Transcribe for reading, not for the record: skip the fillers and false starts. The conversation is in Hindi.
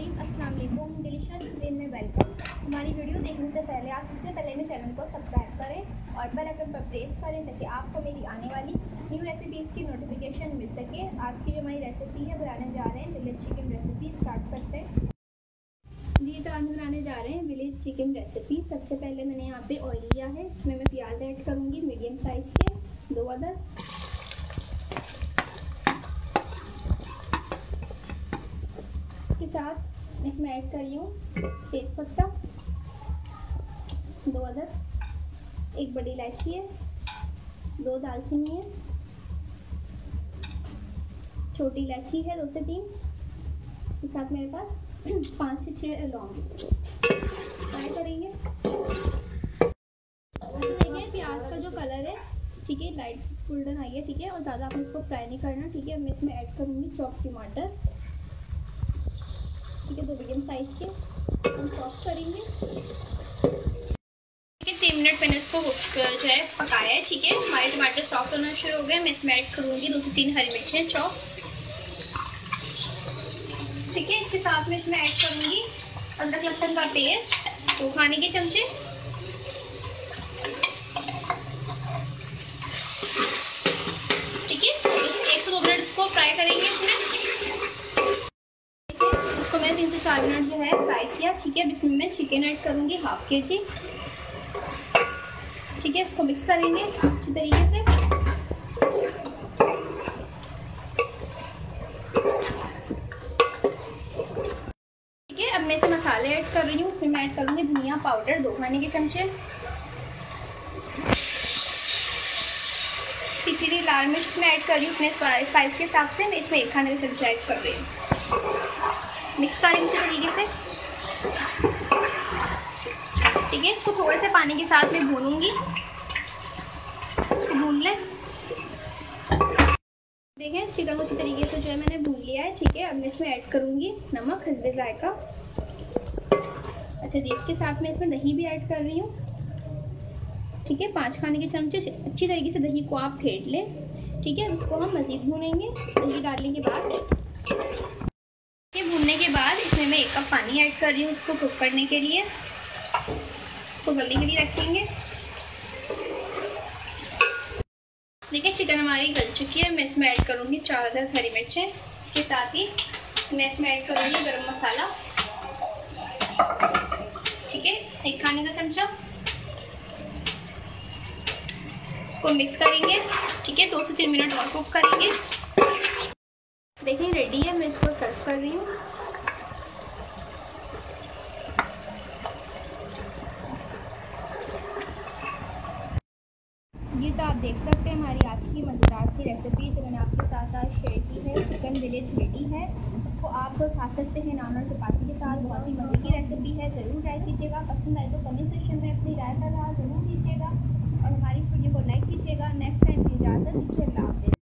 रहीम। अस्सलाम वालेकुम। डिलीशियस कुजीन में वेलकम। हमारी वीडियो देखने से पहले आप सबसे पहले मेरे चैनल को सब्सक्राइब करें और बेल आइकन पर प्रेस करें ताकि आपको मेरी आने वाली न्यू रेसिपीज़ की नोटिफिकेशन मिल सके। आज की जो हमारी रेसिपी है बनाने जा रहे हैं विलेज चिकन रेसिपी। स्टार्ट करते हैं जी। तो आज बनाने जा रहे हैं विलेज चिकन रेसिपी। सबसे पहले मैंने यहाँ पे ऑयल लिया है, इसमें मैं प्याज ऐड करूँगी मीडियम साइज़ के 2 अदर। के साथ इसमें ऐड कर रही हूँ तेज़पत्ता 2 अदर, 1 बड़ी इलायची है, 2 दालचीनी है, छोटी इलायची है 2 से 3, के साथ मेरे पास 5 से 6 लौंग। फ्राई करेंगे। देखिए प्याज का जो कलर है ठीक है, लाइट गोल्डन आई है ठीक है, और ज़्यादा आपको इसको फ्राई नहीं करना ठीक है। मैं इसमें ऐड करूँगी चॉप टमाटर ठीक है, 2 मीडियम साइज के। हम चॉप करेंगे ठीक है। 3 मिनट मैंने इसको जो है पकाया है ठीक है। हमारे टमाटर सॉफ्ट होना शुरू हो गए। मैं इसमें ऐड करूँगी 2 से 3 हरी मिर्चें चॉप ठीक है। इसके साथ में इसमें ऐड करूँगी अदरक लहसुन का पेस्ट 2 खाने के चमचे ठीक है। 1 से 2 मिनट इसको फ्राई करेंगे। इसमें इसको मैंने 3 से 4 मिनट जो है फ्राई किया ठीक है। अब इसमें मैं चिकन ऐड करूँगी 1/2 kg ठीक है। इसको मिक्स करेंगे अच्छी तरीके से ठीक है। अब मैं इसे मसाले ऐड कर रही हूँ। फिर मैं ऐड करूँगी धनिया पाउडर 2 खाने के चमचे, पिसी हुई लाल मिर्च में ऐड कर रही हूँ अपने स्पाइस के हिसाब से। मैं इसमें 1 खाने का चमचा ऐड कर रही हूँ। मिक्स करेंगे अच्छे तरीके से ठीक है। इसको थोड़े से पानी के साथ में भूनूंगी, भून लें। देखें चिकन को अच्छी तरीके से जो है मैंने भून लिया है ठीक है। अब मैं इसमें ऐड करूंगी नमक हस्बे जायका। अच्छा जी, इसके साथ में इसमें दही भी ऐड कर रही हूँ ठीक है। 5 खाने के चमचे। अच्छी तरीके से दही को आप फेंट लें ठीक है। उसको हम मज़ीद भूनेंगे। दही डालने के बाद भूनने के बाद इसमें मैं 1 कप पानी ऐड कर रही हूँ इसको कुक करने के लिए, इसको गलने के लिए रखेंगे। देखिए चिकन हमारी गल चुकी है। मैं इसमें ऐड करूँगी 4 अदर हरी मिर्चें। इसके साथ ही मैं इसमें ऐड करूँगी गरम मसाला ठीक है, 1 खाने का चमचा। इसको मिक्स करेंगे ठीक है। 2 से 3 मिनट और कुक करेंगे। देखिए रेडी है। मैं इसको सर्व कर रही हूँ। ये तो आप देख सकते हैं हमारी आज की मज़ेदार सी रेसिपी जो मैंने आपके साथ आज शेयर की है। चिकन विलेज रेडी है। इसको आप खा सकते हैं नान और चपाती के साथ। बहुत ही मज़े की रेसिपी है। ज़रूर ट्राई कीजिएगा। पसंद आए तो कमेंट सेक्शन में अपनी राय का ज़रूर दीजिएगा और हमारी वीडियो को लाइक कीजिएगा। नेक्स्ट टाइम की इजाज़त दीजिए। अल्लाह हाफ़िज़।